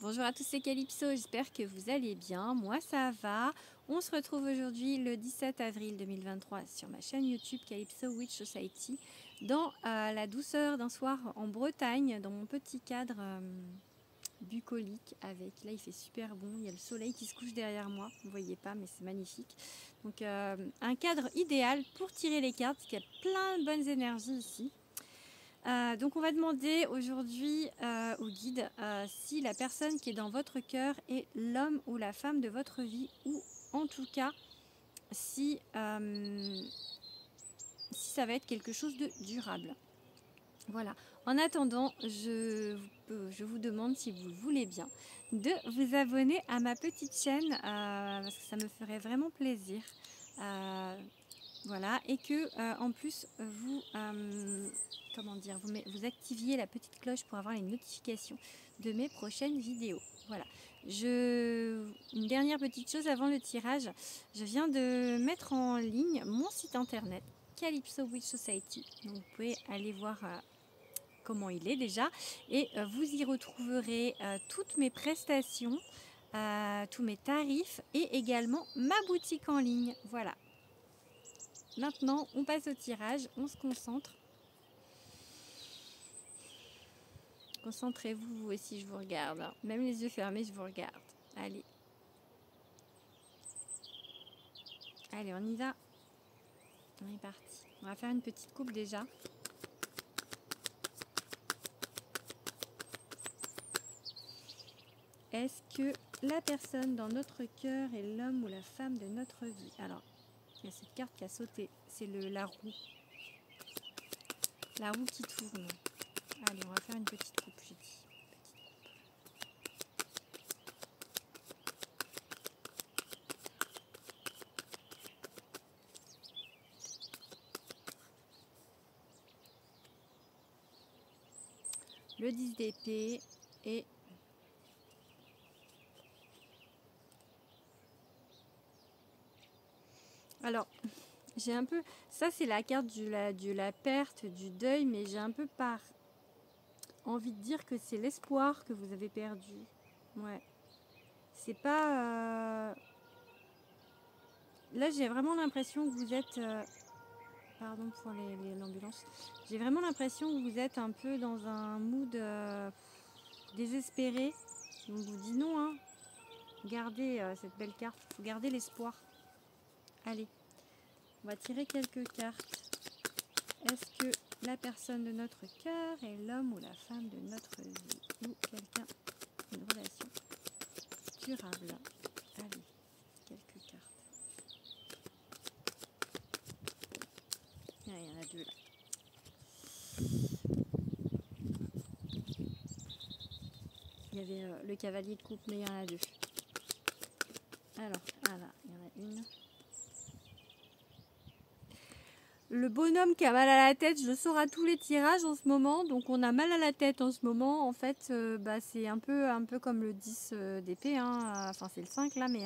Bonjour à tous, c'est Calypso, j'espère que vous allez bien, moi ça va. On se retrouve aujourd'hui le 17 avril 2023 sur ma chaîne YouTube Calypso Witch Society dans la douceur d'un soir en Bretagne, dans mon petit cadre bucolique avec, là il fait super bon, il y a le soleil qui se couche derrière moi, vous ne voyez pas mais c'est magnifique. Donc un cadre idéal pour tirer les cartes, parce qu'il y a plein de bonnes énergies ici. Donc on va demander aujourd'hui au guide si la personne qui est dans votre cœur est l'homme ou la femme de votre vie, ou en tout cas si ça va être quelque chose de durable. Voilà. En attendant, je vous demande, si vous voulez bien, de vous abonner à ma petite chaîne parce que ça me ferait vraiment plaisir. Voilà, et que en plus vous vous activiez la petite cloche pour avoir les notifications de mes prochaines vidéos. Voilà. Une dernière petite chose avant le tirage, je viens de mettre en ligne mon site internet Calypso Witch Society. Donc vous pouvez aller voir comment il est déjà, et vous y retrouverez toutes mes prestations, tous mes tarifs et également ma boutique en ligne. Voilà. Maintenant, on passe au tirage, on se concentre. Concentrez-vous, vous aussi, je vous regarde. Même les yeux fermés, je vous regarde. Allez. Allez, on y va. On est parti. On va faire une petite coupe déjà. Est-ce que la personne dans notre cœur est l'homme ou la femme de notre vie? Alors, il y a cette carte qui a sauté. C'est la roue. La roue qui tourne. Allez, on va faire une petite coupe, j'ai dit. Le 10 d'épée et alors j'ai un peu, ça c'est la carte de la perte, du deuil, mais j'ai un peu envie de dire que c'est l'espoir que vous avez perdu. Ouais, c'est pas là j'ai vraiment l'impression que vous êtes pardon pour l'ambulance, j'ai vraiment l'impression que vous êtes un peu dans un mood désespéré. On vous dit non, hein. Gardez cette belle carte, il faut garder l'espoir. Allez, on va tirer quelques cartes. Est-ce que la personne de notre cœur est l'homme ou la femme de notre vie, ou quelqu'un, une relation durable? Allez, quelques cartes. Ah, il y en a deux là. Il y avait le cavalier de coupe, mais il y en a deux. Alors, ah là, il y en a une. Le bonhomme qui a mal à la tête, je le sors à tous les tirages en ce moment. Donc on a mal à la tête en ce moment. En fait, c'est un peu comme le 10 d'épée. Hein. Enfin, c'est le 5 là, mais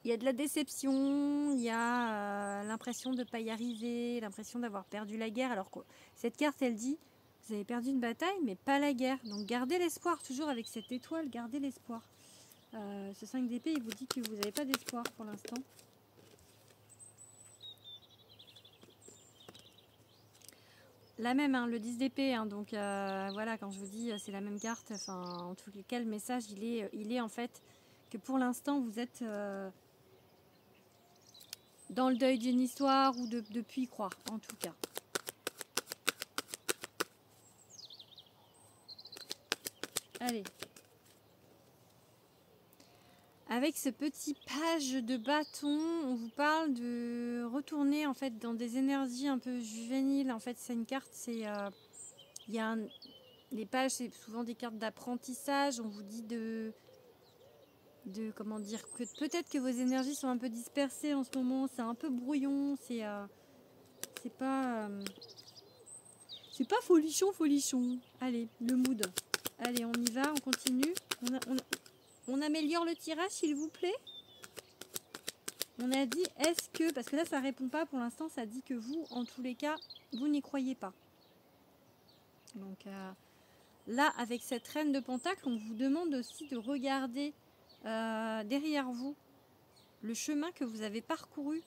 il y a de la déception, il y a l'impression de ne pas y arriver, l'impression d'avoir perdu la guerre. Alors que cette carte, elle dit, vous avez perdu une bataille, mais pas la guerre. Donc gardez l'espoir, toujours avec cette étoile, gardez l'espoir. Ce 5 d'épée, il vous dit que vous n'avez pas d'espoir pour l'instant. La même, hein, le 10 d'épée, hein, donc voilà, quand je vous dis c'est la même carte, enfin en tous les cas le message il est en fait que pour l'instant vous êtes dans le deuil d'une histoire, ou depuis y croire en tout cas. Allez. Avec ce petit page de bâton, on vous parle de retourner en fait dans des énergies un peu juvéniles. En fait, c'est une carte, c'est les pages, c'est souvent des cartes d'apprentissage. On vous dit de comment dire, que peut-être que vos énergies sont un peu dispersées en ce moment. C'est un peu brouillon. C'est pas folichon. Allez, le mood. Allez, on y va, on continue. On améliore le tirage, s'il vous plaît. On a dit, est-ce que... Parce que là, ça répond pas pour l'instant. Ça dit que vous, en tous les cas, vous n'y croyez pas. Donc, Là, avec cette reine de Pentacle, on vous demande aussi de regarder derrière vous le chemin que vous avez parcouru.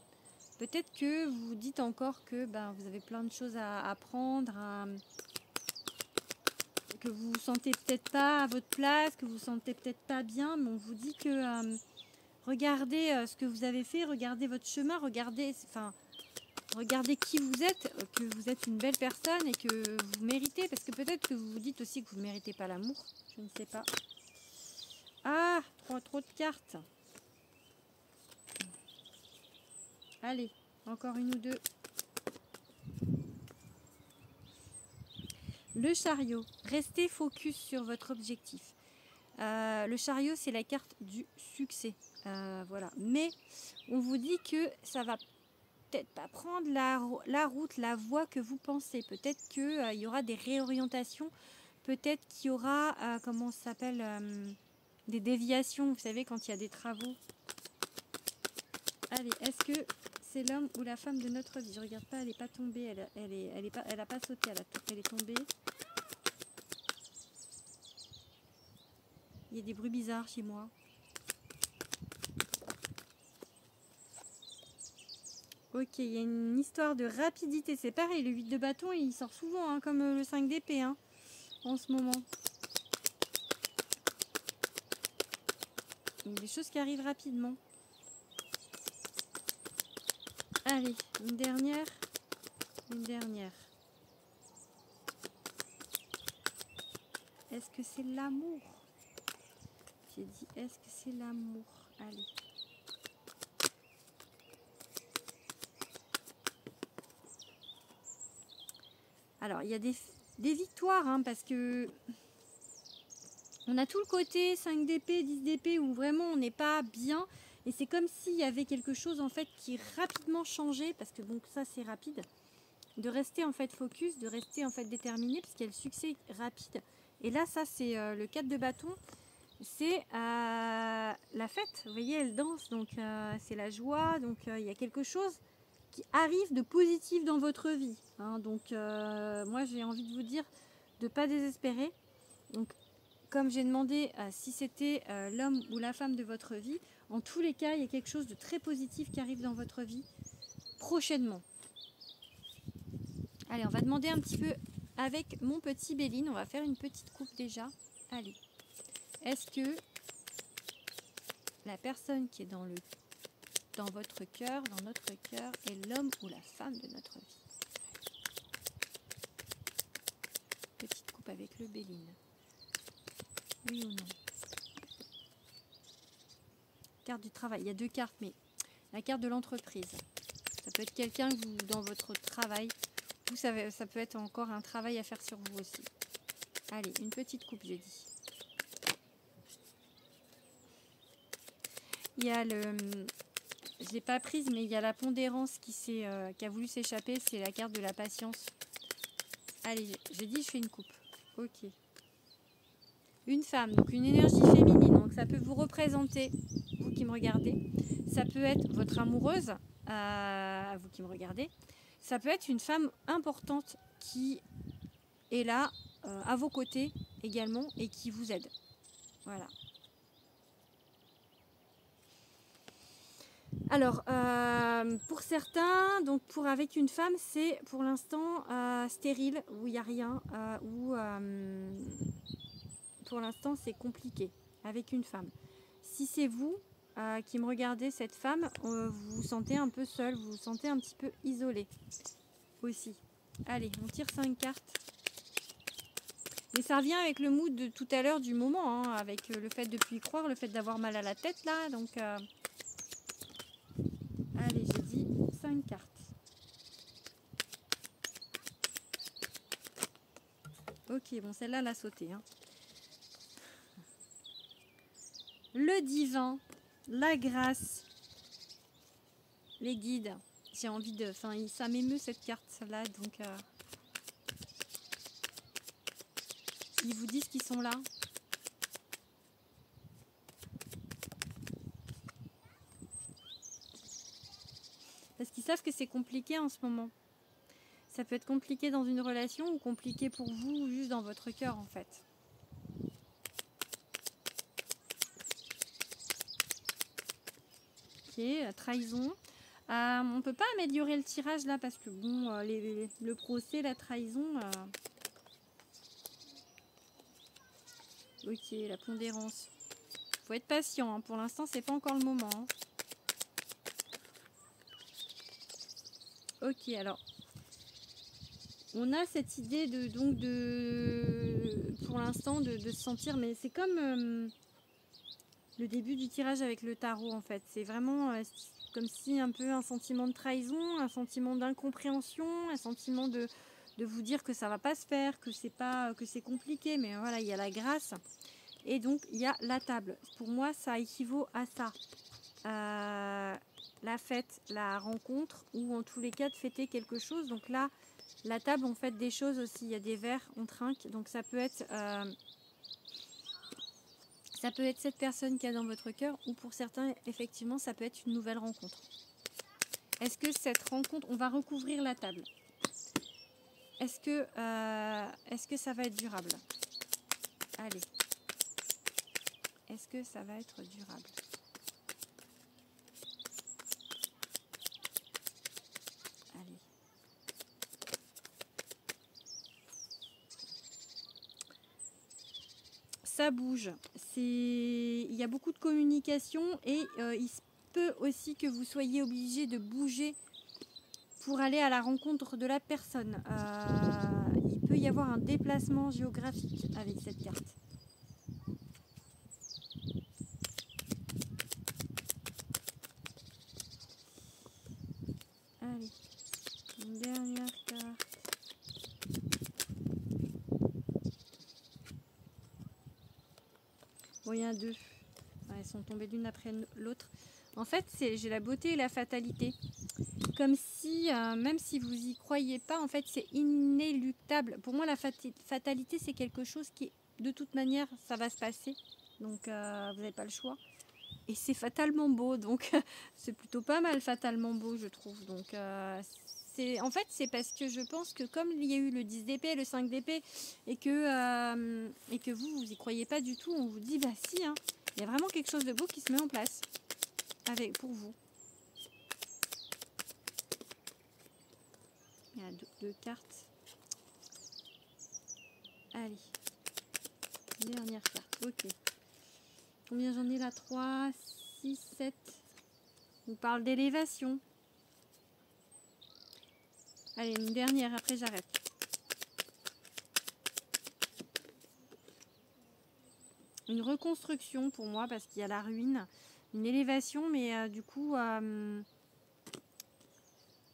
Peut-être que vous vous dites encore que vous avez plein de choses à apprendre, que vous vous sentez peut-être pas à votre place, que vous vous sentez peut-être pas bien, mais on vous dit que regardez ce que vous avez fait, regardez votre chemin, regardez qui vous êtes, que vous êtes une belle personne et que vous méritez, parce que peut-être que vous vous dites aussi que vous ne méritez pas l'amour, je ne sais pas. Ah, trop de cartes. Allez, encore une ou deux. Le chariot, restez focus sur votre objectif. Le chariot, c'est la carte du succès. Voilà. Mais on vous dit que ça va peut-être pas prendre la route, la voie que vous pensez. Peut-être qu'il y aura des réorientations. Peut-être qu'il y aura, comment ça s'appelle, des déviations. Vous savez, quand il y a des travaux. Allez, est-ce que c'est l'homme ou la femme de notre vie? Je regarde pas, elle n'est pas tombée. Elle a pas sauté, elle est tombée. Il y a des bruits bizarres chez moi. Ok, il y a une histoire de rapidité. C'est pareil, le 8 de bâton, il sort souvent, hein, comme le 5 d'épée, hein, en ce moment. Il y a des choses qui arrivent rapidement. Allez, une dernière. Une dernière. Est-ce que c'est l'amour? J'ai dit, est-ce que c'est l'amour? Allez. Alors, il y a des victoires, hein, parce que on a tout le côté 5 d'épée, 10 d'épée, où vraiment on n'est pas bien. Et c'est comme s'il y avait quelque chose en fait qui rapidement changeait, parce que bon, ça c'est rapide. De rester en fait focus, de rester en fait déterminé, parce qu'il y a le succès rapide. Et là, ça c'est le 4 de bâton. C'est la fête, vous voyez, elle danse, donc c'est la joie, donc il y a quelque chose qui arrive de positif dans votre vie, hein. Donc moi j'ai envie de vous dire de ne pas désespérer. Donc comme j'ai demandé si c'était l'homme ou la femme de votre vie, en tous les cas il y a quelque chose de très positif qui arrive dans votre vie prochainement. Allez, on va demander un petit peu avec mon petit Béline, on va faire une petite coupe déjà. Allez. Est-ce que la personne qui est dans votre cœur, dans notre cœur, est l'homme ou la femme de notre vie? Petite coupe avec le Béline. Oui ou non? Carte du travail. Il y a deux cartes, mais la carte de l'entreprise. Ça peut être quelqu'un que vous, dans votre travail, vous savez, ça peut être encore un travail à faire sur vous aussi. Allez, une petite coupe, j'ai dit. Il y a le... Je ne l'ai pas prise, mais il y a la pondérance qui a voulu s'échapper. C'est la carte de la patience. Allez, j'ai dit je fais une coupe. Ok. Une femme, donc une énergie féminine. Donc ça peut vous représenter, vous qui me regardez. Ça peut être votre amoureuse, vous qui me regardez. Ça peut être une femme importante qui est là, à vos côtés également, et qui vous aide. Voilà. Alors, pour certains, donc avec une femme, c'est pour l'instant stérile, où il n'y a rien, où pour l'instant c'est compliqué avec une femme. Si c'est vous qui me regardez, cette femme, vous vous sentez un peu seul, vous vous sentez un petit peu isolé aussi. Allez, on tire 5 cartes. Mais ça revient avec le mood de tout à l'heure du moment, hein, avec le fait de ne plus y croire, le fait d'avoir mal à la tête là, donc... Allez, j'ai dit 5 cartes. Ok, bon, celle-là, elle a sauté, hein. Le divin, la grâce, les guides. J'ai envie de... Enfin, ça m'émeut cette carte-là, donc... ils vous disent qu'ils sont là. Parce qu'ils savent que c'est compliqué en ce moment. Ça peut être compliqué dans une relation ou compliqué pour vous, juste dans votre cœur en fait. Ok, la trahison. On ne peut pas améliorer le tirage là parce que bon, le procès, la trahison... Ok, la pondérance. Faut être patient, hein. Pour l'instant, c'est pas encore le moment. Hein. Ok, alors... On a cette idée pour l'instant, de se sentir... Mais c'est comme le début du tirage avec le tarot, en fait. C'est vraiment comme si un peu un sentiment de trahison, un sentiment d'incompréhension, un sentiment de vous dire que ça va pas se faire, que c'est compliqué. Mais voilà, il y a la grâce. Et donc, il y a la table. Pour moi, ça équivaut à ça. La fête, la rencontre, ou en tous les cas, de fêter quelque chose. Donc là, la table, on fait des choses aussi. Il y a des verres, on trinque. Donc ça peut être cette personne qui est dans votre cœur, ou pour certains, effectivement, ça peut être une nouvelle rencontre. Est-ce que cette rencontre, on va recouvrir la table. Est-ce que ça va être durable? Allez. Est-ce que ça va être durable? Allez. Ça bouge. Il y a beaucoup de communication et il se peut aussi que vous soyez obligé de bouger pour aller à la rencontre de la personne. Il peut y avoir un déplacement géographique avec cette carte. Allez, une dernière carte. Bon, il y a deux. Ouais, elles sont tombées l'une après l'autre. En fait, j'ai la beauté et la fatalité. Comme si, même si vous y croyez pas, en fait, c'est inéluctable. Pour moi, la fatalité, c'est quelque chose qui, de toute manière, ça va se passer. Donc, vous n'avez pas le choix. Et c'est fatalement beau. Donc, c'est plutôt pas mal, fatalement beau, je trouve. Donc, en fait, c'est parce que je pense que comme il y a eu le 10 d'épée, le 5 d'épée, et que vous y croyez pas du tout, on vous dit, bah si, hein, il y a vraiment quelque chose de beau qui se met en place pour vous. Il y a deux cartes. Allez. Dernière carte. Ok. Combien j'en ai là? 3, 6, 7. On parle d'élévation. Allez, une dernière, après j'arrête. Une reconstruction pour moi, parce qu'il y a la ruine. Une élévation, mais du coup...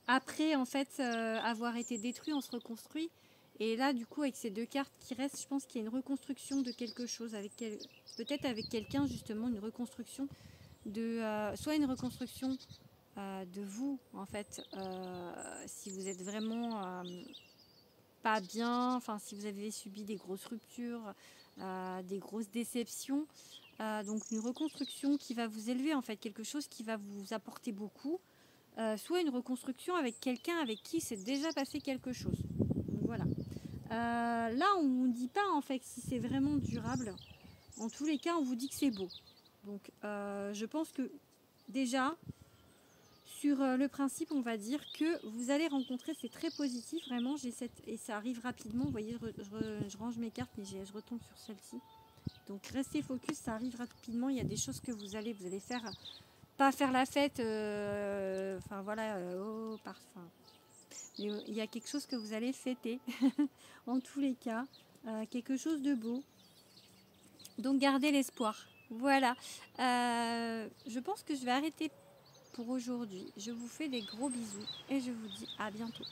après, en fait, avoir été détruit, on se reconstruit. Et là, du coup, avec ces deux cartes qui restent, je pense qu'il y a une reconstruction de quelque chose. Peut-être avec quelqu'un, justement, une reconstruction soit une reconstruction de vous, en fait, si vous êtes vraiment pas bien, enfin, si vous avez subi des grosses ruptures, des grosses déceptions. Donc, une reconstruction qui va vous élever, en fait, quelque chose qui va vous apporter beaucoup. Soit une reconstruction avec quelqu'un avec qui s'est déjà passé quelque chose. Donc, voilà. Là, on ne dit pas en fait si c'est vraiment durable. En tous les cas, on vous dit que c'est beau. Donc, je pense que déjà, sur le principe, on va dire que vous allez rencontrer, c'est très positif, vraiment. Et ça arrive rapidement. Vous voyez, je range mes cartes, mais je retombe sur celle-ci. Donc, restez focus, ça arrive rapidement. Il y a des choses que vous allez faire. Pas faire la fête, enfin voilà, au parfum. Mais il y a quelque chose que vous allez fêter, en tous les cas, quelque chose de beau. Donc gardez l'espoir. Voilà. Je pense que je vais arrêter pour aujourd'hui. Je vous fais des gros bisous et je vous dis à bientôt.